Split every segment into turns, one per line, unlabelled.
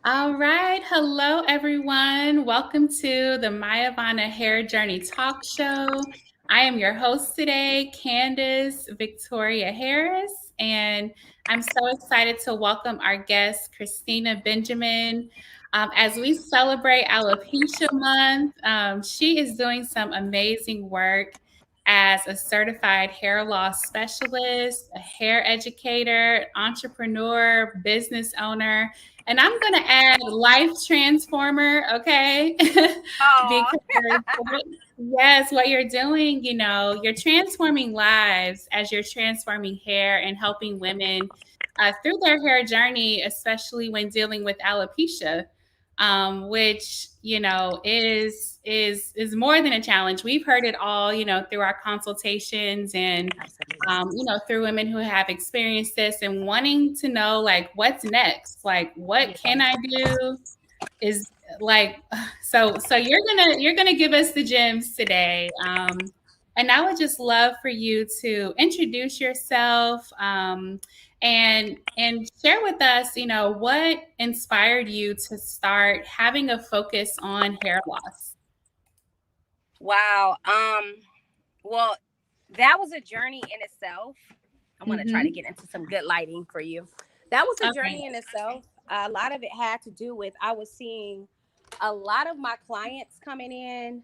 All right. Hello, everyone. Welcome to the MYAVANA Hair Journey Talk Show. I am your host today, Candace Victoria Harris, and I'm so excited to welcome our guest, Christina Benjamin. As we celebrate Alopecia Month, she is doing some amazing work as a certified hair loss specialist, a hair educator, entrepreneur, business owner, and I'm going to add life transformer, okay?
Oh,
Because yes, what you're doing, you're transforming lives as you're transforming hair and helping women through their hair journey, especially when dealing with alopecia, which is more than a challenge. We've heard it all, through our consultations and
absolutely.
through women who have experienced this and wanting to know like what's next, like what can
Yes.
I do? Is like so you're gonna give us the gems today. And I would just love for you to introduce yourself and share with us, what inspired you to start having a focus on hair loss.
Wow. Well, that was a journey in itself. I want to try to
Mm-hmm.
get into some good lighting for you. That was a
Okay.
journey in itself. A lot of it had to do with I was seeing a lot of my clients coming in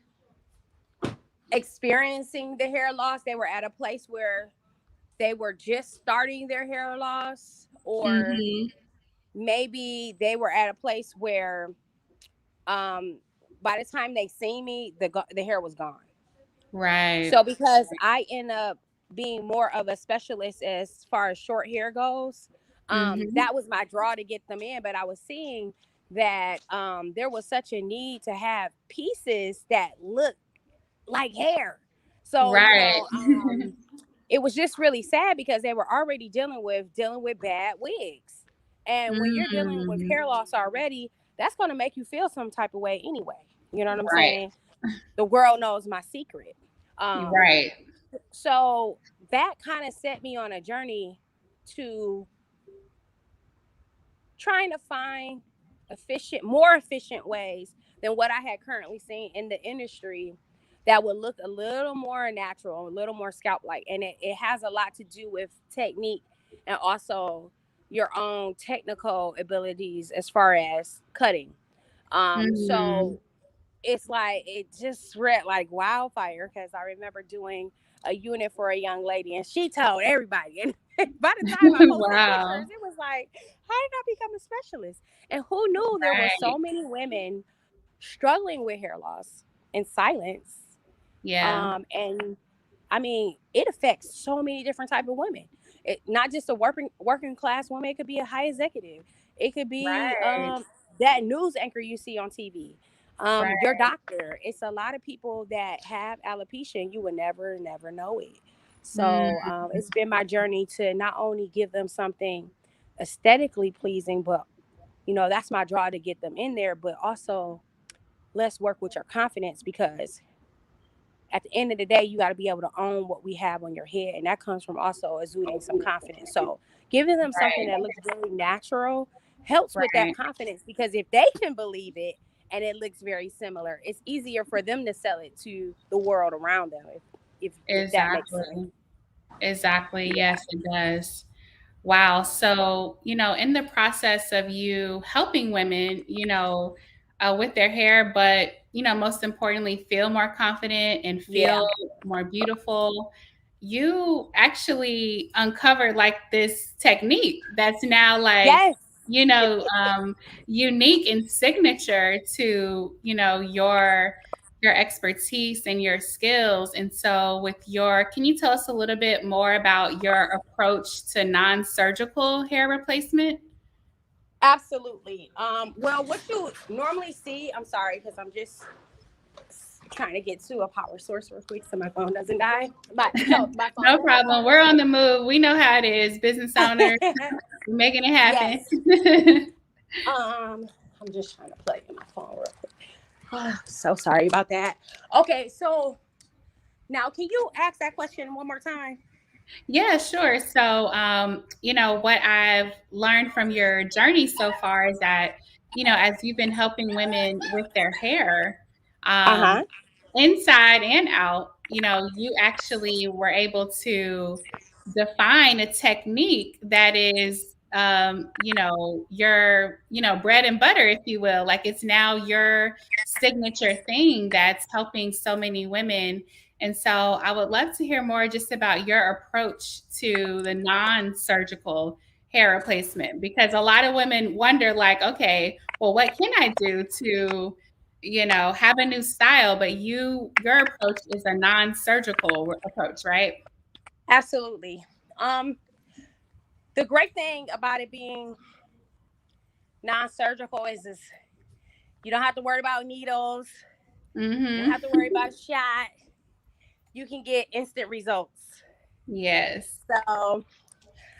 experiencing the hair loss. They were at a place where they were just starting their hair loss, or
Mm-hmm.
maybe they were at a place where um by the time they see me, the hair was gone.
Right.
So because I end up being more of a specialist as far as short hair goes,
Mm-hmm.
that was my draw to get them in. But I was seeing that there was such a need to have pieces that look like hair. So
Right.
it was just really sad because they were already dealing with bad wigs, and when you're dealing with
Mm,
hair loss already, that's going to make you feel some type of way anyway. You know what I'm
right.
saying? The world knows my secret. Um,
Right.
so that kind of set me on a journey to trying to find more efficient ways than what I had currently seen in the industry that would look a little more natural, a little more scalp like. And it has a lot to do with technique and also your own technical abilities as far as cutting.
Mm,
So it's like it just spread like wildfire because I remember doing a unit for a young lady and she told everybody. And by the time I posted
wow.
pictures, it was like, how did I become a specialist? And who knew there were
Right.
so many women struggling with hair loss in silence?
Yeah.
And I mean, it affects so many different type of women. Not just a working class woman. It could be a high executive. It could be
Right.
that news anchor you see on TV. Your
Right.
doctor. It's a lot of people that have alopecia, and you would never know it.
Mm,
So it's been my journey to not only give them something aesthetically pleasing, but that's my draw to get them in there. But also, let's work with your confidence because at the end of the day, you got to be able to own what we have on your head. And that comes from also exuding some confidence. So giving them something
right.
that looks very natural helps with that
Right.
confidence because if they can believe it and it looks very similar, it's easier for them to sell it to the world around them, if that makes sense.
Exactly. Exactly.
Yeah.
Yes, it does. Wow. So, in the process of you helping women, with their hair, but, most importantly, feel more confident and
Yeah.
feel more beautiful, you actually uncovered like this technique that's now like,
Yes.
you know, um, unique and signature to, your expertise and your skills. And so can you tell us a little bit more about your approach to non-surgical hair replacement?
Absolutely. Well, what you normally see, I'm sorry, because I'm just trying to get to a power source real quick so my phone doesn't die. But no, my phone
No
will not
problem.
die.
We're on the move. We know how it is. Business owners, we're making it happen.
Yes. I'm just trying to plug in my phone real quick. So sorry about that. Okay, so now can you ask that question one more time?
Yeah, sure. So, what I've learned from your journey so far is that as you've been helping women with their hair,
Uh-huh.
um, inside and out, you actually were able to define a technique that is, your, bread and butter, if you will. Like it's now your signature thing that's helping so many women. And so I would love to hear more just about your approach to the non-surgical hair replacement, because a lot of women wonder, like, okay, well, what can I do to have a new style? But your approach is a non-surgical approach, right?
Absolutely. The great thing about it being non-surgical is you don't have to worry about needles. You don't
Mm-hmm.
have to worry about a shot. You can get instant results.
Yes.
So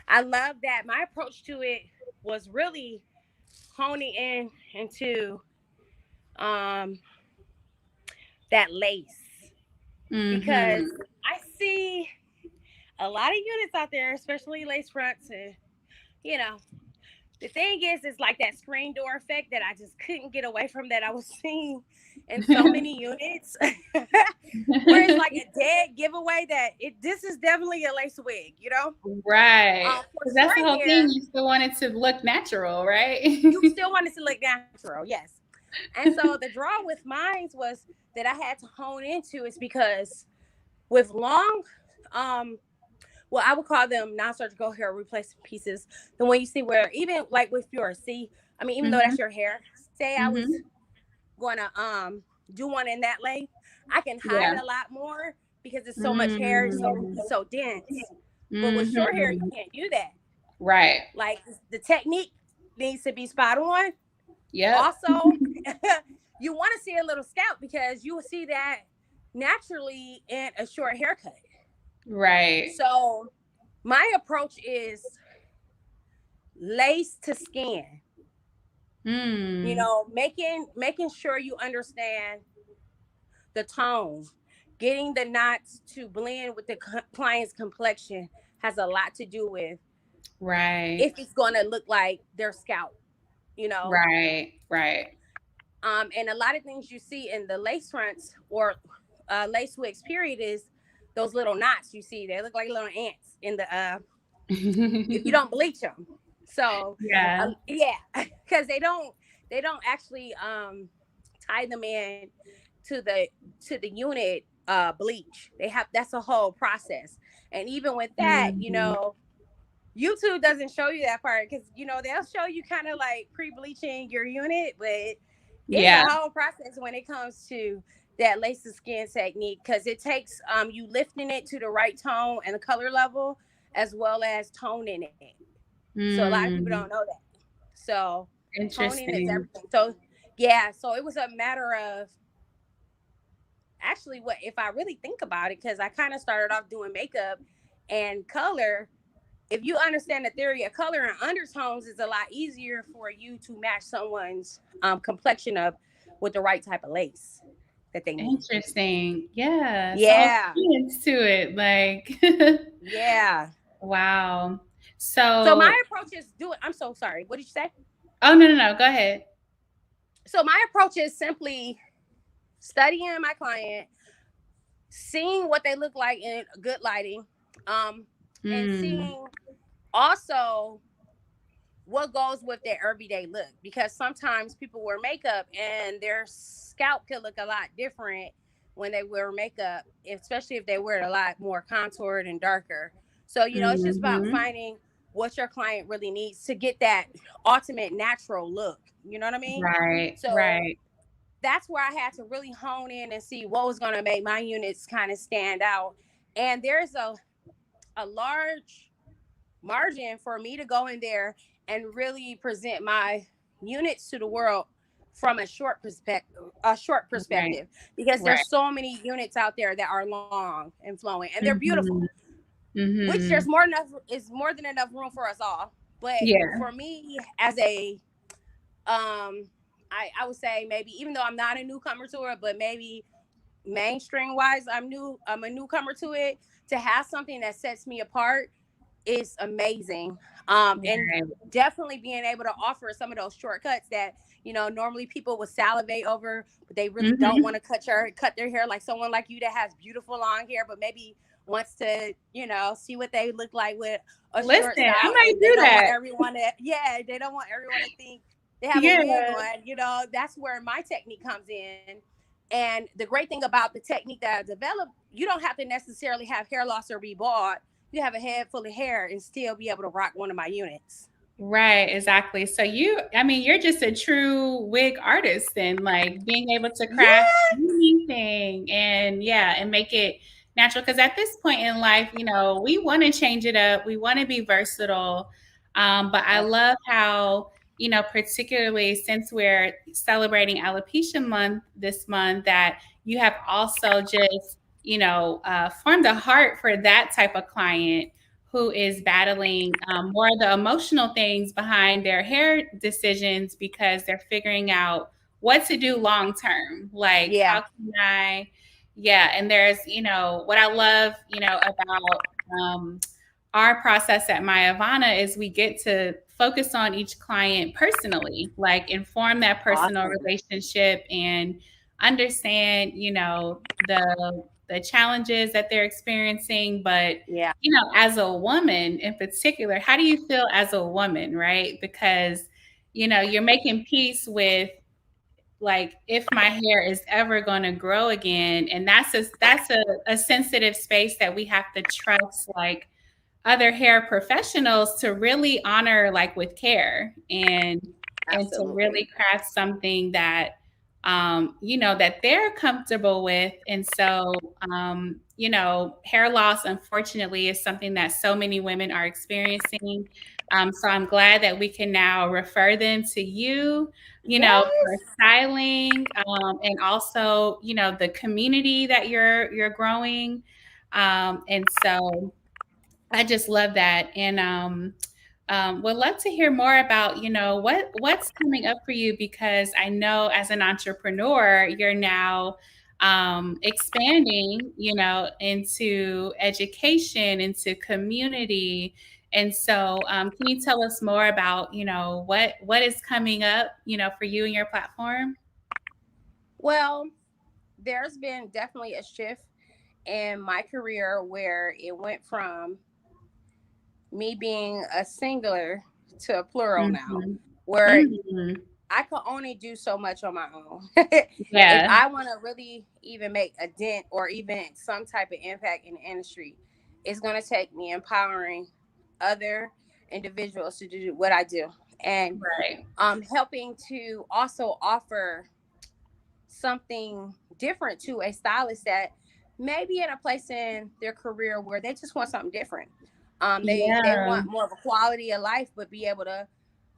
I love that. My approach to it was really honing in into um, that lace, because
Mm-hmm.
I see a lot of units out there, especially lace fronts, and you know, the thing is like that screen door effect that I just couldn't get away from, that I was seeing in so many units, where it's like a dead giveaway that this is definitely a lace wig,
Right.
For
Because that's
short
the whole thing.
hair,
You still want it to look natural, right?
you still want it to look natural, yes. And so the draw with mine was that I had to hone into is because with long, um, well, I would call them non-surgical hair replacement pieces. The one you see where even like with yours, see, I mean, even though
Mm-hmm.
that's your hair, say I was
Mm-hmm.
gonna do one in that lay, I can hide
Yeah.
a lot more because it's so much hair,
Mm-hmm.
it's so dense. But with short hair, you
Mm-hmm.
can't do that.
Right.
Like the technique needs to be spot on.
Yep.
Also, you want to see a little scalp because you will see that naturally in a short haircut.
Right.
So my approach is lace to skin.
Mm.
Making sure you understand the tone, getting the knots to blend with the client's complexion has a lot to do with
Right.
if it's going to look like their scalp, you know.
Right. Right.
And a lot of things you see in the lace fronts or lace wigs, period, is those little knots you see. They look like little ants in the if you don't bleach them. So
Yeah.
yeah, because they don't actually tie them in to the unit bleach. They have That's a whole process. And even with that,
Mhm.
YouTube doesn't show you that part because they'll show you kind of like pre-bleaching your unit, but it's a
Yeah.
whole process when it comes to that lace to skin technique, because it takes you lifting it to the right tone and the color level, as well as toning it. So a lot of people don't
Mm.
know that. So toning is
Interesting.
everything. So yeah, so it was a matter of actually, what if I really think about it, because I kind of started off doing makeup and color. If you understand the theory of color and undertones, it's a lot easier for you to match someone's complexion up with the right type of lace that they need.
Interesting. Yeah. So
Yeah,
science to it. Like,
yeah.
wow.
So my
So,
approach is do it. I'm so sorry. What did you say?
oh, no, no, no. Go ahead.
So my approach is simply studying my client, seeing what they look like in good lighting, um, and
Mm.
seeing also what goes with their everyday look, because sometimes people wear makeup and their scalp can look a lot different when they wear makeup, especially if they wear it a lot more contoured and darker. So it's just about
Mhm.
finding what your client really needs to get that ultimate natural look, you know what I mean?
Right.
So
Right.
that's where I had to really hone in and see what was going to make my units kind of stand out. And there's a large margin for me to go in there and really present my units to the world from a short perspective,
Right.
because
Right.
there's so many units out there that are long and flowing and they're beautiful,
Mhm.
which there's
Mhm.
more than enough room for us all. But
Yeah.
for me, as a I would say, maybe even though I'm not a newcomer to it, but maybe mainstream wise I'm a newcomer to it, to have something that sets me apart is amazing. And
Right.
definitely being able to offer some of those shortcuts that, normally people would salivate over, but they really don't want
Mhm.
to cut their hair, like someone like you that has beautiful long hair, but maybe wants to, see what they look like with a
Listen,
short
I
style,
might
and they
do
don't want
that.
everyone to, yeah, they don't want everyone to think they have a
Yeah.
wig on. That's where my technique comes in. And the great thing about the technique that I developed, you don't have to necessarily have hair loss or be bald. You have a head full of hair and still be able to rock one of my units.
Right, exactly. So I mean, you're just a true wig artist and like being able to craft
Yeah,
anything and yeah, and make it natural. Because at this point in life, we want to change it up. We want to be versatile. But I love how, particularly since we're celebrating Alopecia Month this month, that you have also just, formed a heart for that type of client who is battling more of the emotional things behind their hair decisions because they're figuring out what to do long term. Like,
yeah,
how can I, yeah. And there's, what I love, about our process at MyAvana is we get to focus on each client personally, like inform that personal
awesome.
relationship and understand, the challenges that they're experiencing, but
Yeah,
as a woman in particular, how do you feel as a woman, right? Because, you're making peace with like if my hair is ever going to grow again. And that's a sensitive space that we have to trust, like other hair professionals to really honor like with care and to
absolutely.
really craft something that that they're comfortable with. And so hair loss unfortunately is something that so many women are experiencing. So I'm glad that we can now refer them to you, for
Yes,
styling, and also the community that you're growing. And so I just love that, and would love to hear more about what's coming up for you because I know as an entrepreneur you're now expanding, into education, into community, and so can you tell us more about what is coming up, for you and your platform?
well, there's been definitely a shift in my career where it went from me being a singular to a plural now,
Mhm.
where
Mhm.
I could only do so much on my own. If
Yeah.
I want to really even make a dent or even some type of impact in the industry, it's going to take me empowering other individuals to do what I do, and
Right.
helping to also offer something different to a stylist that may be in a place in their career where they just want something different. They
Yeah.
want more of a quality of life, but be able to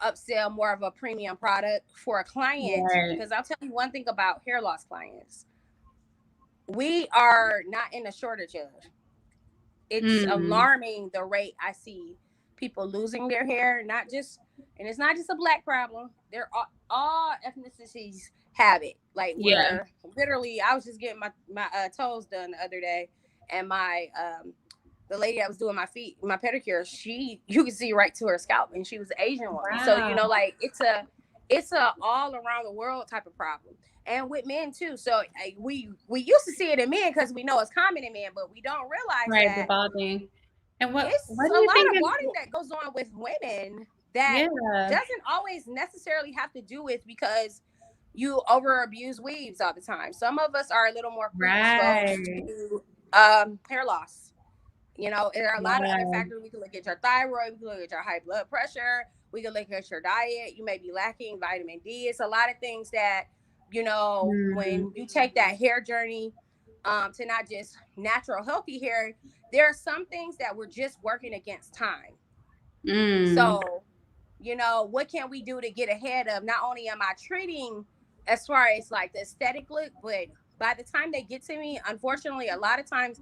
upsell more of a premium product for a client.
Right.
Because I'll tell you one thing about hair loss clients, we are not in a shortage of. It's
Mm.
alarming the rate I see people losing their hair. Not just, and it's not just a black problem. They're all ethnicities have it. Like
Yeah.
where literally, I was just getting my toes done the other day, and my the lady that was doing my feet, my pedicure, you could see right to her scalp, and she was an Asian woman. So
Wow.
like it's a all around the world type of problem, and with men too. So we used to see it in men because we know it's common in men, but we don't realize
Right, the
that
balding. And what
it's
do
a
you
lot
think
of
is
bonding that goes on with women that
yeah.
doesn't always necessarily have to do with because you over abuse weaves all the time. Some of us are a little more predisposed
Right.
to hair loss. There are a lot of other
Yeah.
factors. We can look at your thyroid, we can look at your high blood pressure, we can look at your diet. You may be lacking vitamin D. It's a lot of things that,
Mhm.
when you take that hair journey, to not just natural healthy hair, there are some things that we're just working against time.
Mm.
So, what can we do to get ahead of, not only am I treating as far as like the aesthetic look, but by the time they get to me, unfortunately, a lot of times,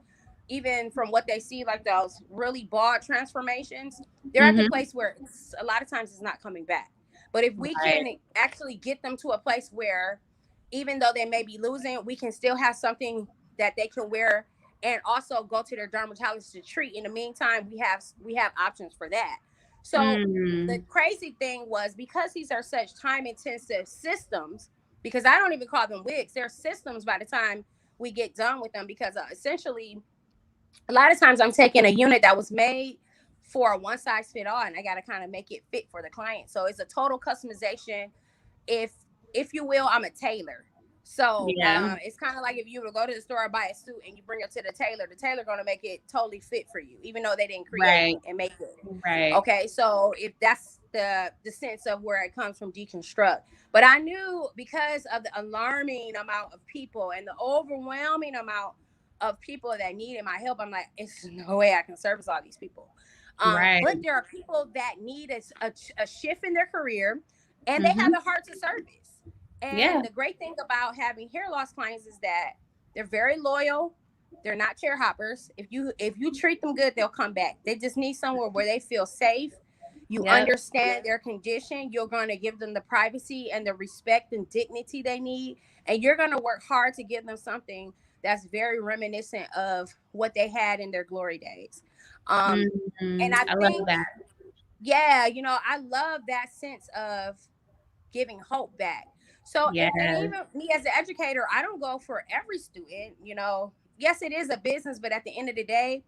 even from what they see, like those really bald transformations, they're at the
Mhm.
place where a lot of times it's not coming back. But if we
Right.
can actually get them to a place where, even though they may be losing, we can still have something that they can wear and also go to their dermatologist to treat. In the meantime, we have options for that. So the crazy thing was, because these are such time intensive systems, because I don't even call them wigs, they're systems by the time we get done with them, because essentially a lot of times I'm taking a unit that was made for a one size fit all, and I got to kind of make it fit for the client. So it's a total customization, if if you will. I'm a tailor. So
Yeah.
it's kind of like if you were to go to the store and buy a suit and you bring it to the tailor going to make it totally fit for you, even though they didn't create
Right.
and make it.
Right.
Okay, so if that's the sense of where it comes from, deconstruct. But I knew, because of the alarming amount of people and the overwhelming amount of people that needed my help, I'm like, it's no way I can service all these people.
Right.
But there are people that need a shift in their career, and they have
Mm-hmm.
the heart to service.
Yeah.
And the great thing about having hair loss clients is that they're very loyal. They're not chair hoppers. If you treat them good, they'll come back. They just need somewhere where they feel safe. You
Yep.
understand their condition. You're going to give them the privacy and the respect and dignity they need. And you're going to work hard to give them something that's very reminiscent of what they had in their glory days. Um, and I
I love
think,
that.
yeah, I love that sense of giving hope back. So,
Yeah.
and even me as an educator, I don't go for every student. Yes, it is a business, but at the end of the day,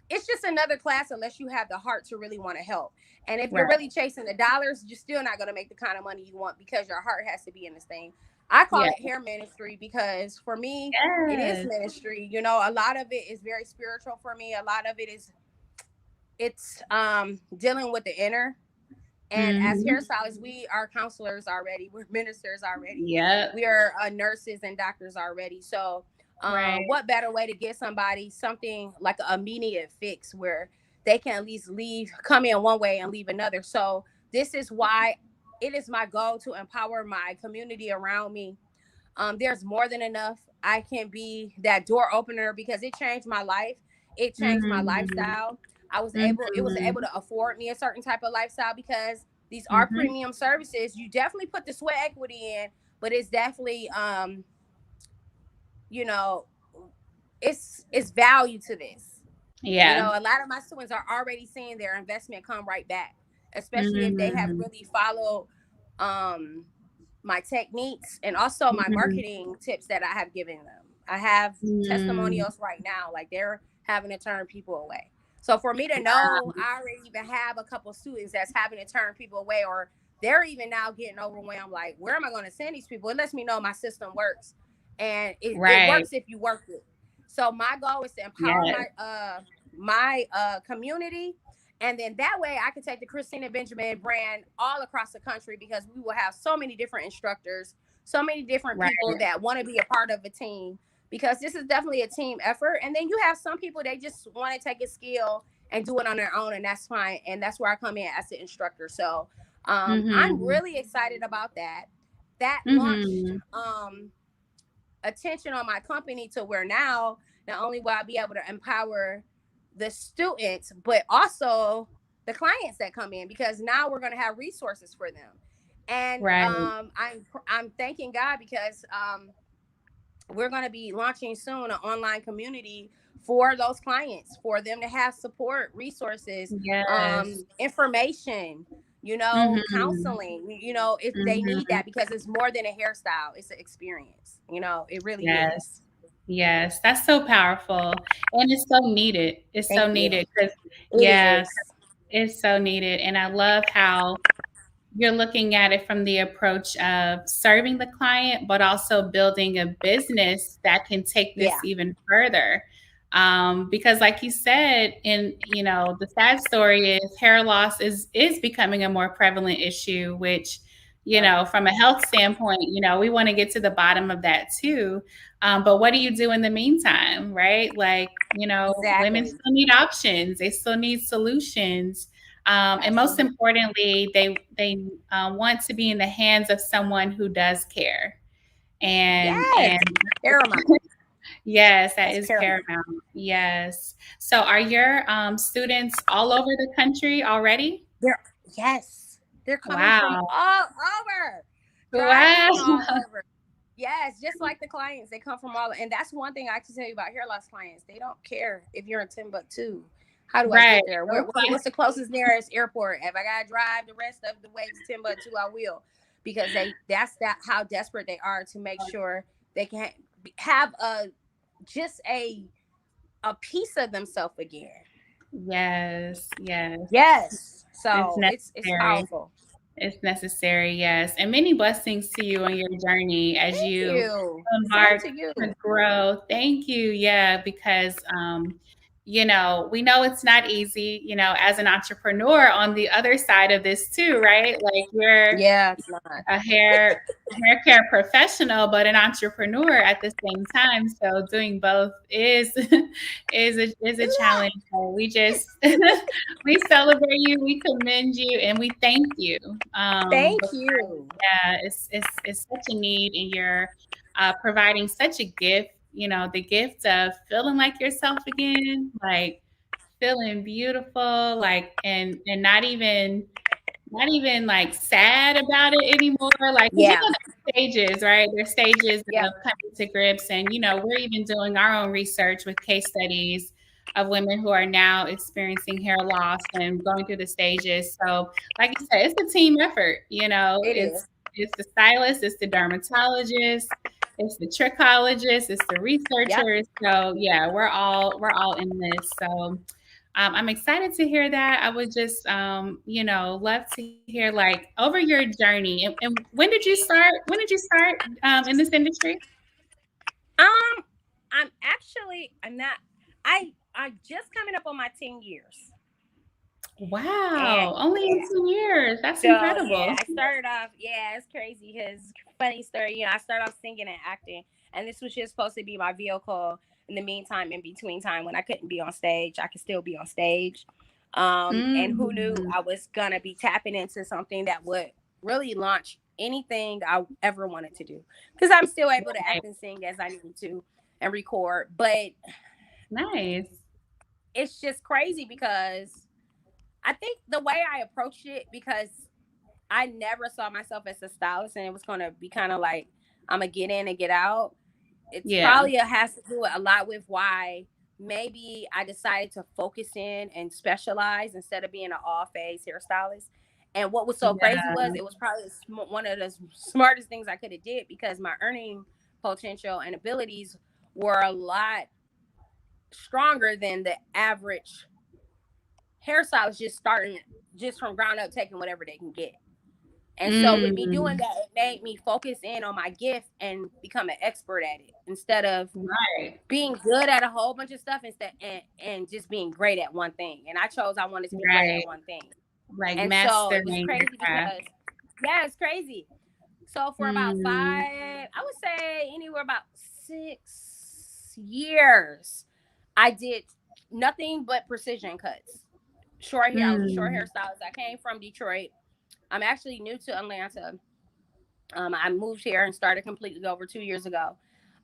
it's just another class unless you have the heart to really want to help. And if you're
Right.
really chasing the dollars, you're still not going to make the kind of money you want, because your heart has to be in this thing. I call
Yeah.
it hair ministry because for me, it is
Yes.
ministry. A lot of it is very spiritual for me. A lot of it is, it's dealing with the inner. And as
Mm-hmm.
hairstylists, we are counselors already. We're ministers already.
Yep.
We are nurses and doctors already. So,
Right.
what better way to give somebody something like an immediate fix where they can at least come in one way and leave another? So, this is why it is my goal to empower my community around me. There's more than enough. I can be that door opener because it changed my life. It changed my
Mm-hmm.
lifestyle. It was able
Mm-hmm.
to afford me a certain type of lifestyle, because these are
Mm-hmm.
premium services. You definitely put the sweat equity in, but it's definitely you know, it's value to this.
Yeah.
A lot of my students are already seeing their investment come right back, especially if they have
Mm-hmm.
really followed um my techniques and also my
Mm-hmm.
marketing tips that I have given them. I have
Mm.
testimonials right now, like they're having to turn people away. So for me to know, I already even have a couple students that's having to turn people away, or they're even now getting overwhelmed. Like, where am I going to send these people? It lets me know my system works, and it
Right.
works if you work it. So my goal is to empower
Yes.
my community, and then that way I can take the Christina Benjamin brand all across the country, because we will have so many different instructors, so many different
Right.
people that want to be a part of a team, because this is definitely a team effort. And then you have some people, they just want to take a skill and do it on their own, and that's fine. And that's where I come in as the instructor. So I'm
Mm-hmm.
really excited about that. That launched
Mm-hmm.
attention on my company to where now not only will I be able to empower the students, but also the clients that come in, because now we're going to have resources for them. And
Right.
I'm thanking God, because we're going to be launching soon an online community for those clients, for them to have support, resources,
Yes.
information,
Mm-hmm.
counseling, if they need
Mm-hmm.
that, because it's more than a hairstyle, it's an experience. It really is.
Yes. Yes. That's so powerful. And it's so needed. It's so
Thank you.
needed because,
It
yeah,
is.
it's so needed. And I love how you're looking at it from the approach of serving the client, but also building a business that can take this
Yeah.
even further. Because, like you said, the sad story is hair loss is becoming a more prevalent issue, which
Yep.
from a health standpoint, we want to get to the bottom of that too. But what do you do in the meantime, right? Like, women
Exactly.
still need options; they still need solutions. And most
Absolutely.
importantly, they want to be in the hands of someone who does care. And
Yes. Paramount.
yes, that
That's
is
paramount.
paramount. Yes. So, are your students all over the country already?
They're yes. They're coming from
Wow.
all over,
Wow.
driving all over. Yes, just like the clients, they come from all, and that's one thing I can tell you about hair loss clients. They don't care if you're in Timbuktu. How do I
Right.
get there?
Okay.
What's the closest nearest airport? If I gotta drive the rest of the way to Timbuktu, I will, because that's how desperate they are to make sure they can have a piece of themselves again.
Yes. Yes.
Yes,
It's
so it's
necessary.
powerful.
It's necessary, yes. And many blessings to you on your journey as
Thank
you
you. Same
embark
to you.
to grow. Thank you. Yeah, because we know it's not easy, as an entrepreneur on the other side of this too, right? Like you're
Yeah, it's not.
a hair care professional, but an entrepreneur at the same time. So doing both is is a challenge. So we just we celebrate you, we commend you, and we thank you.
Thank
Because,
you.
yeah, it's such a need, and you're providing such a gift. The gift of feeling like yourself again, like feeling beautiful, like and not even like sad about it anymore. Like, because
Yeah.
there's stages, right? There's stages
Yeah.
of coming to grips, and we're even doing our own research with case studies of women who are now experiencing hair loss and going through the stages. So, like you said, it's a team effort.
It is.
It's the stylist, it's the dermatologist, it's the trichologist, it's the
Yep.
researchers. So yeah, we're all in this. So I'm excited to hear that. I would just, love to hear like over your journey. And when did you start? When did you start in this industry?
Um, I'm not. I just coming up on my 10 years, and
Wow, only in
yeah.
10 years. That's
So yeah,
incredible.
I started off. Yeah, it's crazy because funny story. I started off singing and acting, and this was just supposed to be my vehicle. In the meantime, in between time when I couldn't be on stage, I could still be on stage. And who knew
Mm,
I was gonna be tapping into something that would really launch anything I ever wanted to do? Because I'm still able to
right.
act and sing as I need to and record, but
Nice.
it's just crazy because I think the way I approached it, because I never saw myself as a stylist and it was going to be kind of like I'm going to get in and get out. It's
Yeah.
probably has to do a lot with why maybe I decided to focus in and specialize instead of being an all phase hairstylist. And what was so crazy
Yeah.
was it was probably one of the smartest things I could have did, because my earning potential and abilities were a lot stronger than the average hairstylist just starting just from ground up, taking whatever they can get. And so with me doing
Mm,
that, it made me focus in on my gift and become an expert at it instead of
right.
being good at a whole bunch of stuff, instead and just being great at one thing. And I wanted to be great
Right.
at one thing.
Like
And so it was
mastering your
crazy
craft.
because yeah, it's crazy. So for about
Mm,
5, I would say anywhere about 6 years, I did nothing but precision cuts. Short hair. I was a short
mm,
hairstylist. I came from Detroit. I'm actually new to Atlanta. I moved here and started completely over 2 years ago.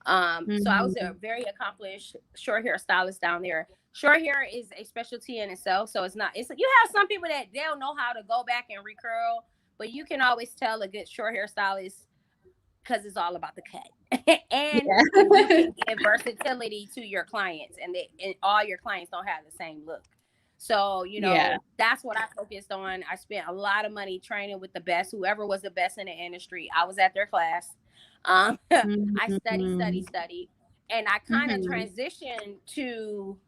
So I was a
mm.
very accomplished short hair stylist down there. Short hair is a specialty in itself, so it's not. It's you have some people that they don't know how to go back and recurl, but you can always tell a good short hair stylist because it's all about the cut, and if you
Yeah.
can give versatility to your clients, and all your clients don't have the same look. So
Yeah.
that's what I focused on. I spent a lot of money training with the best, whoever was the best in the industry. I was at their class. I
Mhm.
studied, and I kind of
Mhm.
transitioned to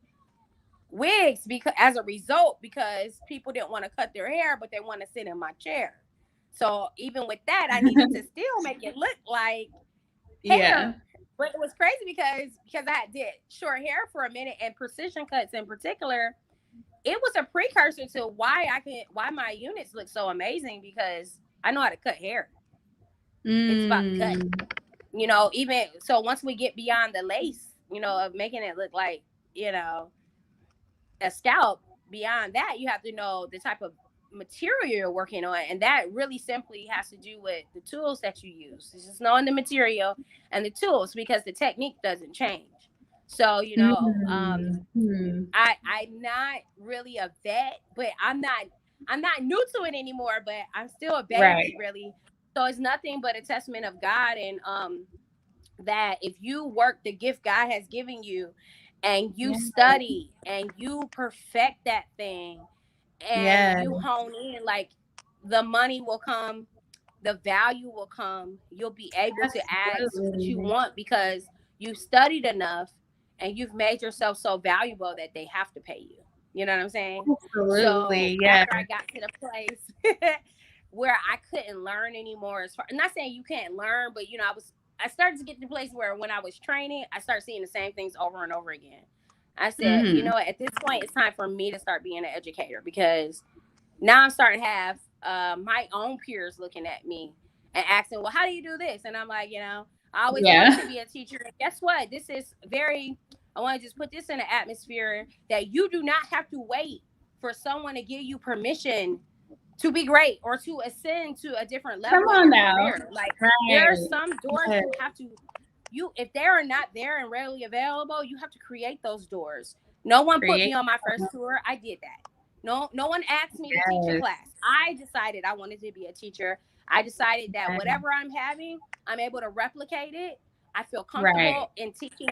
wigs because as a result, because people didn't want to cut their hair, but they want to sit in my chair. So even with that, I needed to still make it look like
Yeah.
hair. But it was crazy because I did short hair for a minute, and precision cuts in particular, it was a precursor to why my units look so amazing, because I know how to cut hair. It's about the cut.
Mm.
Even so once we get beyond the lace, of making it look like, you know, a scalp, beyond that, you have to know the type of material you're working on. And that really simply has to do with the tools that you use. It's just knowing the material and the tools, because the technique doesn't change. So,
Mm. Hmm.
I'm not really a vet, but I'm not new to it anymore, but I'm still a
Right.
baby, really. So it's nothing but a testament of God, and that if you work the gift God has given you and you
Yeah.
study and you perfect that thing and
Yeah.
you hone in, like, the money will come, the value will come. You'll be able to ask what you
Absolutely.
want because you studied enough and you've made yourself so valuable that they have to pay you. You know what I'm saying? So
Absolutely. Yeah.
after I got to the place where I couldn't learn anymore, as far, I'm not saying you can't learn, but I started to get to the place where when I was training, I started seeing the same things over and over again. I said,
Mm-hmm.
at this point, it's time for me to start being an educator because now I'm starting to have my own peers looking at me and asking, well, how do you do this? And I'm like, I always wanted
Yeah.
to be a teacher. And guess what? This is I want to just put this in an atmosphere that you do not have to wait for someone to give you permission to be great or to ascend to a different
Come
level in
on
your
now.
career. Like, there are
Right.
some doors
Yes.
you have to, if they are not there and readily available, you have to create those doors. No one put
Create.
me on my first tour. I did that. No one asked me to teach a
Yes.
class. I decided I wanted to be a teacher. I decided that
Yes.
whatever I'm having, I'm able to replicate it. I feel
Right.
comfortable in teaching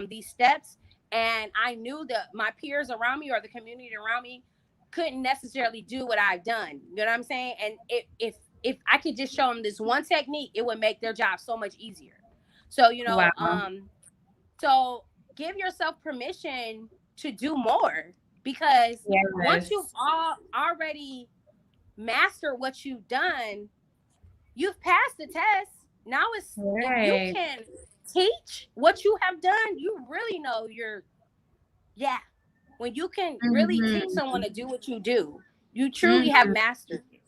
these steps, and I knew that my peers around me or the community around me couldn't necessarily do what I've done. You know what I'm saying? And if I could just show them this one technique, it would make their job so much easier. So
Wow.
so give yourself permission to do more, because once you've
Yes.
already mastered what you've done, you've passed the test. Now it's if you
Right.
can teach what you have done, you really know yeah. When you can really teach someone
Mm-hmm.
to do what you do, you truly have
Mm-hmm.
mastered it.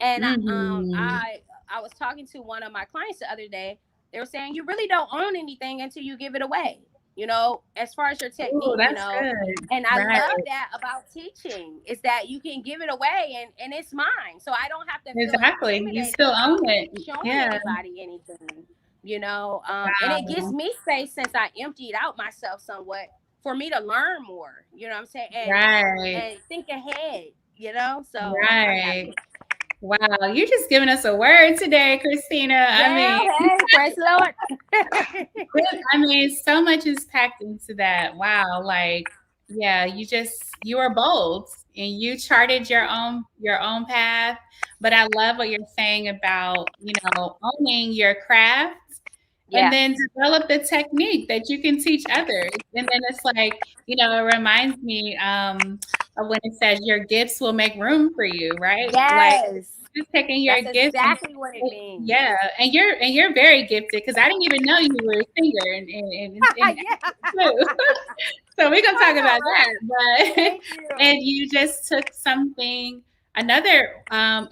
And
Mm-hmm.
I was talking to one of my clients the other day. They were saying you really don't own anything until you give it away. As far as your
Oh,
technique,
that's good.
and I
Right.
love that about teaching is that you can give it away and it's mine. So I don't have to feel
Exactly. You
intimidated
still
about
own it.
showing
Yeah.
anybody anything. And it gives
Wow.
me space since I emptied out myself somewhat for me to learn more. You know what I'm saying?
Right.
And think ahead. So I'm
Right.
happy.
Wow. You're just giving us a word today, Christina. I mean,
Well, hey, praise the Lord.
so much is packed into that. Wow. Like, yeah, you were bold and you charted your own path. But I love what you're saying about, owning your craft and
Yeah.
then develop the technique that you can teach others. And then it's like, it reminds me of when it says your gifts will make room for you, right? Like
Yes.
just taking your
That's
gifts and
exactly what it means.
yeah, and you're very gifted because I didn't even know you were a singer and
Yeah.
too. So we're gonna
I
talk
know,
about
right?
that. But
Thank you.
and you just took another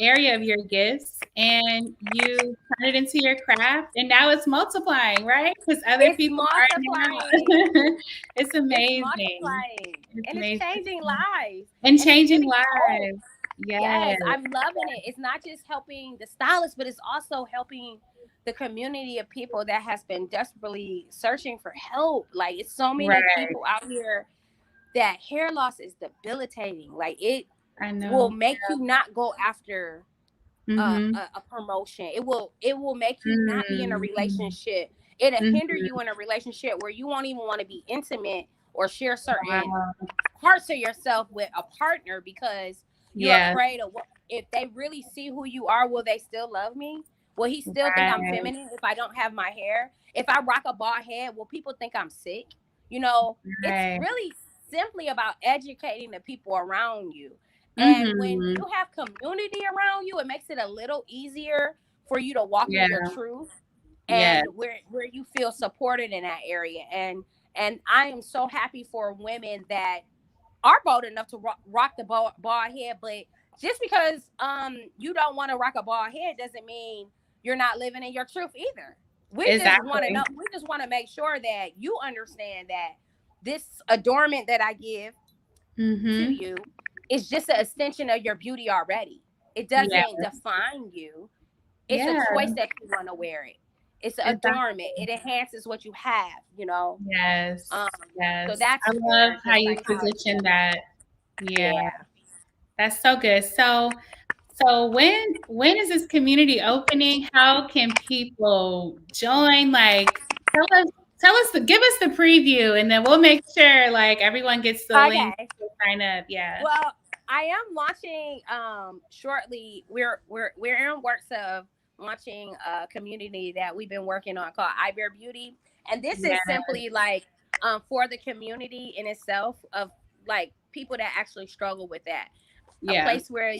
area of your gifts, and you turned it into your craft, and now it's multiplying, right? Because other
It's
people are
multiplying.
now. It's
It's
amazing.
multiplying.
It's
And it's
amazing
changing lives.
and
And it's
changing
giving hope.
lives. Yes,
Yes, I'm loving it. It's not just helping the stylist, but it's also helping the community of people that has been desperately searching for help. Like, it's so many
right.
people out here that hair loss is debilitating. Like, it
I
will
know.
make you not go after
Mhm.
a promotion. It will make you not be in a
Mhm.
relationship. It'll hinder
Mhm.
you in a relationship where you won't even want to be intimate or share certain
Wow.
parts of yourself with a partner because you're
Yes.
afraid of what if they really see who you are, will they still love me? Will he still think I'm
Right.
feminine if I don't have my hair? If I rock a bald head, will people think I'm sick? It's
Right.
really simply about educating the people around you. And when
Mhm.
you have community around you, it makes it a little easier for you to walk in
Yeah.
your truth
Yes.
and where you feel supported in that area. And I am so happy for women that are bold enough to rock the bald head. But just because you don't want to rock a bald head doesn't mean you're not living in your truth either. We just want to know.
Exactly.
We just want to make sure that you understand that this adornment that I give to
Mhm.
you is just an extension of your beauty already. It doesn't
Yes.
define you. It's a
Yeah.
choice that you want to wear it. It's an adornment.
Exactly.
It enhances what you have. Um,
Yes.
so
Yes.
that's
I love
more
how
just
you
like how I
position
feel.
that. Yeah.
Yeah.
That's so good. So when is this community opening? How can people join? Like, Tell us, give us the preview, and then we'll make sure like everyone gets the link
Okay.
to sign up. Yeah.
Well, I am launching shortly. We're in works of launching a community that we've been working on called iBear Beauty, and this is
Yeah.
simply like for the community in itself of like people that actually struggle with that. A
Yeah.
place where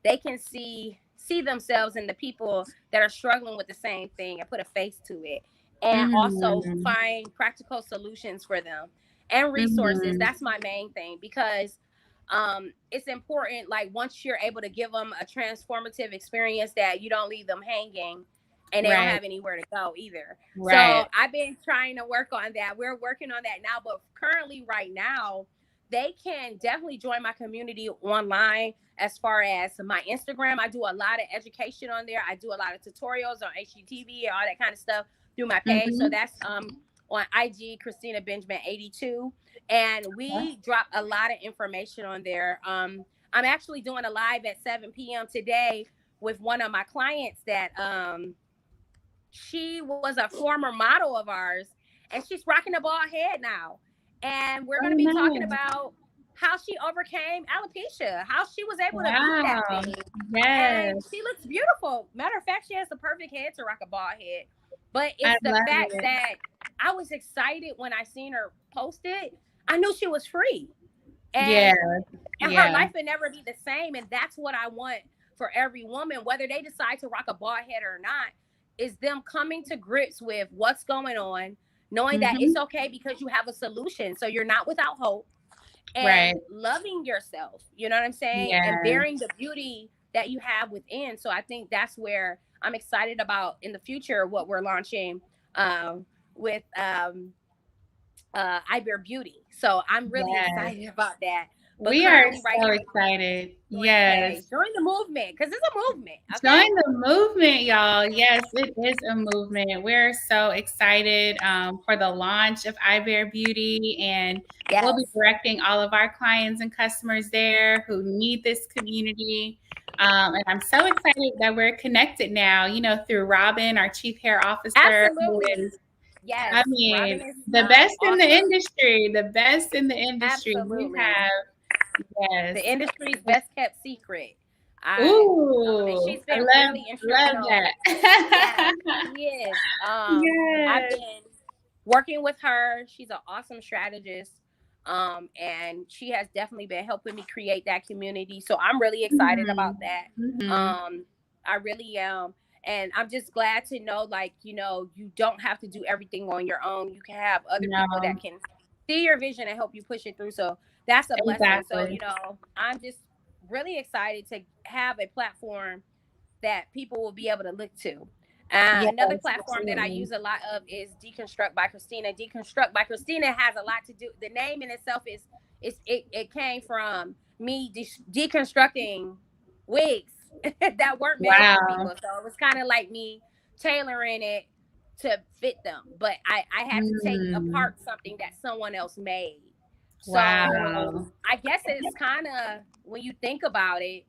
they can see themselves and the people that are struggling with the same thing and put a face to it, and also
Mm-hmm.
find practical solutions for them and resources.
Mm-hmm.
That's my main thing, because it's important, like once you're able to give them a transformative experience, that you don't leave them hanging and they don't
Right.
have anywhere to go either. So
Right.
I've been trying to work on that. We're working on that now, but currently right now they can definitely join my community online. As far as my Instagram, I do a lot of education on there. I do a lot of tutorials on HGTV and all that kind of stuff through my page. So
Mm-hmm.
that's on IG, Christina Benjamin 82, and we drop a lot of information on there. I'm actually doing a live at 7 p.m. today with one of my clients that she was a former model of ours, and she's rocking a bald head now. And we're
Oh,
going to be talking
nice.
about how she overcame alopecia, how she was able to beat that
Wow.
thing.
Yes.
And she looks beautiful. Matter of fact, she has the perfect head to rock a bald head. But
I
it's the
love
fact
it.
that I was excited when I seen her post it. I knew she was free.
Yeah.
And her
Yeah.
life would never be the same. And that's what I want for every woman, whether they decide to rock a bald head or not, is them coming to grips with what's going on, knowing that
Mm-hmm.
it's okay because you have a solution. So you're not without hope, and
Right.
loving yourself, you know what I'm saying? And
Yeah.
bearing the beauty that you have within. So I think that's where I'm excited about in the future what we're launching with iBear Beauty. So I'm really
Yes.
excited about that. But
We are
currently right
so
now,
excited.
join the
Yes.
page, join the movement, because it's a movement.
Join
Okay.
the movement, y'all. Yes, it is a movement. We're so excited for the launch of iBear Beauty, and we'll be
Yes.
directing all of our clients and customers there who need this community. And I'm so excited that we're connected now, through Robin, our chief hair officer, who
Absolutely.
is,
Yes.
I
Robin
mean,
is
the best in the
awesome.
industry, the best in the industry. We
Absolutely.
have,
The
yes.
industry's best kept secret. And
Ooh,
she's
I
been
love
really
love
instrumental.
that.
Yes, she is. I've
Yes.
been working with her. She's an awesome strategist. And she has definitely been helping me create that community. So I'm really excited about
Mhm.
that.
Mhm.
I really am. And I'm just glad to know, like, you don't have to do everything on your own. You can have other people
No,
that can see your vision and help you push it through. So that's a blessing. So,
exactly.
I'm just really excited to have a platform that people will be able to look to.
Yes,
Another platform that I
absolutely.
use a lot of is Deconstruct by Christina. Deconstruct by Christina has a lot to do. The name in itself it came from me deconstructing wigs that weren't made for
Wow.
people. So it was kind of like me tailoring it to fit them. But I had to take
Mm.
apart something that someone else made. So
Wow.
I guess it's kind of, when you think about it,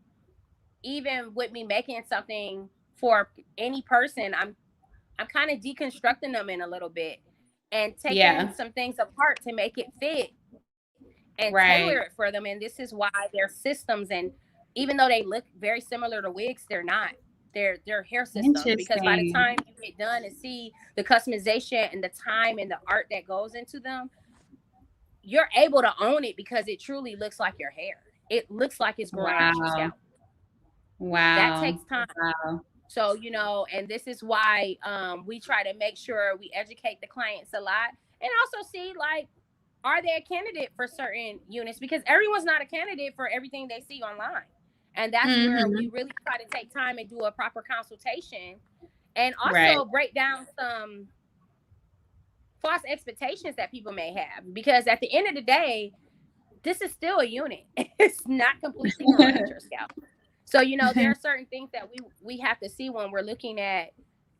even with me making something for any person, I'm kind of deconstructing them in a little bit and taking
Yeah.
some things apart to make it fit and tailor it for
Right.
them. And this is why their systems, and even though they look very similar to wigs, they're not. They're hair systems, because by the
Interesting.
time you get done and see the customization and the time and the art that goes into them, you're able to own it because it truly looks like your hair. It looks like it's growing out your
Wow.
scalp. That
Wow.
takes time.
Wow.
So, and this is why we try to make sure we educate the clients a lot, and also see, like, are they a candidate for certain units? Because everyone's not a candidate for everything they see online. And that's where we
Mhm.
really try to take time and do a proper consultation, and
Right.
also break down some false expectations that people may have. Because at the end of the day, this is still a unit. It's not completely growing out your scalp. So, there are certain things that we have to see when we're looking at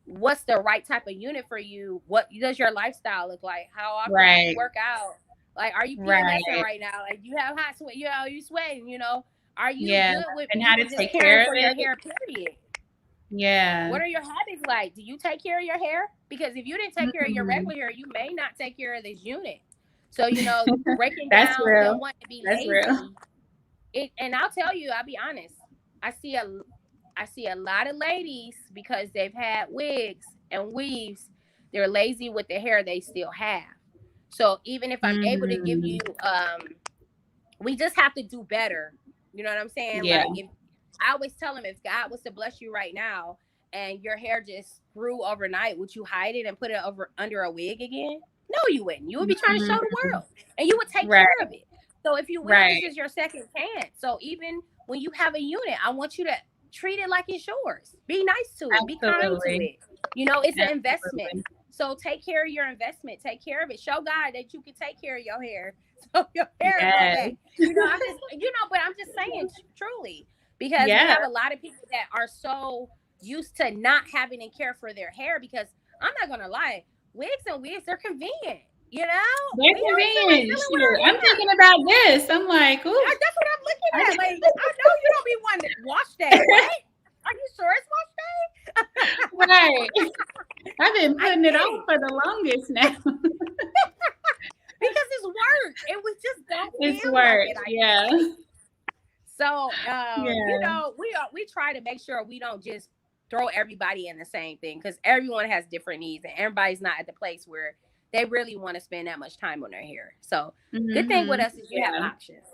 what's the right type of unit for you. What does your lifestyle look like? How often do you
Right.
work out? Like, are you PMSing
Right.
right now? Like, you have hot sweat? You sweating? Are you
Yeah.
good with
And how to
even just
take
caring
care of
for your
it.
hair? Period.
Yeah.
What are your habits like? Do you take care of your hair? Because if you didn't take care of your
Mm.
regular hair, you may not take care of this unit. So, breaking
That's
down them
real.
wanting to be
That's real.
lazy. And I'll tell you, I'll be honest. I see a I see a lot of ladies because they've had wigs and weaves. They're lazy with the hair they still have. So even if I'm able to give
Mm.
you, we just have to do better. You know what I'm saying?
Yeah.
Like, if I always tell them, if God was to bless you right now and your hair just grew overnight, would you hide it and put it over under a wig again? No, you wouldn't. You would be trying to show the
Mm.
world, and you would take
Right.
care of it. So if you will, this
Right.
is your second chance. So even when you have a unit, I want you to treat it like it's yours. Be nice to it. Be kind to
Absolutely.
it. It's an investment.
Absolutely.
So take care of your investment. Take care of it. Show God that you can take care of your hair, so your hair will grow
Yes.
back. But I'm just saying, truly, because we
Yeah.
have a lot of people that are so used to not having to care for their hair. Because I'm not gonna lie, wigs are convenient.
They're
We don't feel like
convenient.
dealing with
Shoot.
our
I'm
hair.
thinking about this. I'm like, ooh.
That's what I'm looking at. Like, I know you don't be wanting to wash day. What? Are you sure it's wash day?
Right. I've been
I
putting it
get
on
it.
for the longest now.
Because it's work and we just don't
It's
feel like
work.
it, I
Yeah.
guess. So,
Yeah.
we try to make sure we don't just throw everybody in the same thing, because everyone has different needs and everybody's not at the place where they really want to spend that much time on their hair. So, good thing with
Hmm.
us is you have
Yeah.
options.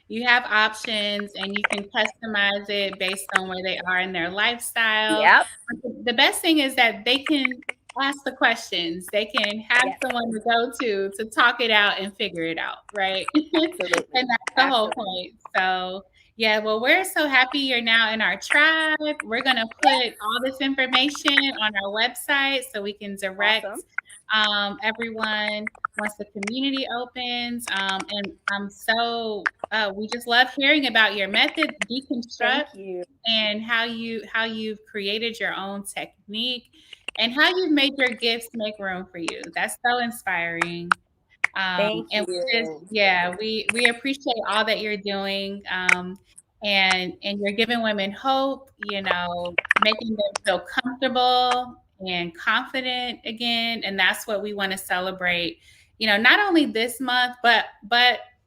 You have options and you can customize it based on where they are in their lifestyle.
Yep.
But the best thing is that they can ask the questions. They can have
Yes.
someone to go to talk it out and figure it out, right?
Absolutely.
And that's the whole
Absolutely.
point. So, yeah, well, we're so happy you're now in our tribe. We're going to put all this information on our website so we can direct
Awesome.
everyone once the community opens. And we just love hearing about your method, deconstruct,
Thank you.
and how you've created your own technique and how you've made your gifts make room for you. That's so inspiring.
Thank
And
you.
we appreciate all that you're doing. And you're giving women hope, making them feel comfortable and confident again. And that's what we want to celebrate, not only this month, but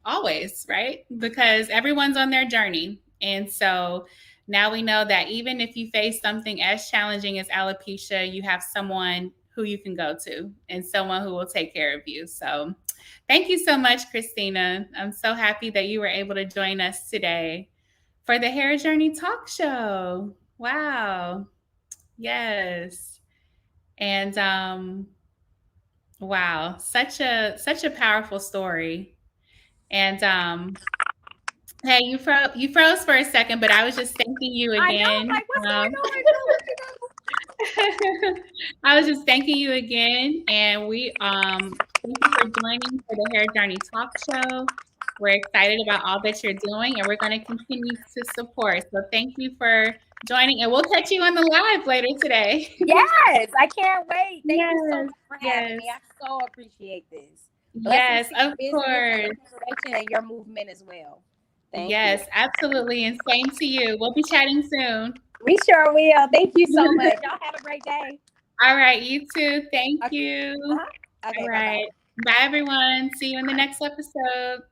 always, right? Because everyone's on their journey. And so now we know that even if you face something as challenging as alopecia, you have someone who you can go to and someone who will take care of you. So thank you so much, Christina. I'm so happy that you were able to join us today for the Hair Journey Talk Show. Wow. Yes. And wow, such a powerful story. And hey, you froze for a second, but I was just thanking you
I know. I'm
again.
like, what's going on right now? What you know?
I was just thanking you again, and we thank you for joining for the Hair Journey Talk Show. We're excited about all that you're doing, and we're going to continue to support. So thank you for joining, and we'll catch you on the live later today.
Yes, I can't wait. Thank you so
Yes,
much for having
yes,
me. I so appreciate this. Blessings
yes,
to
of
your business and
course.
your information and your movement as well. Thank you.
Yes, absolutely, and same to you. We'll be chatting soon.
We sure will. Thank you so much. Y'all have a great day.
All right, you too. Thank
Okay.
you.
Uh-huh.
All
Okay. Bye bye.
right. Bye, everyone. See you in the next episode.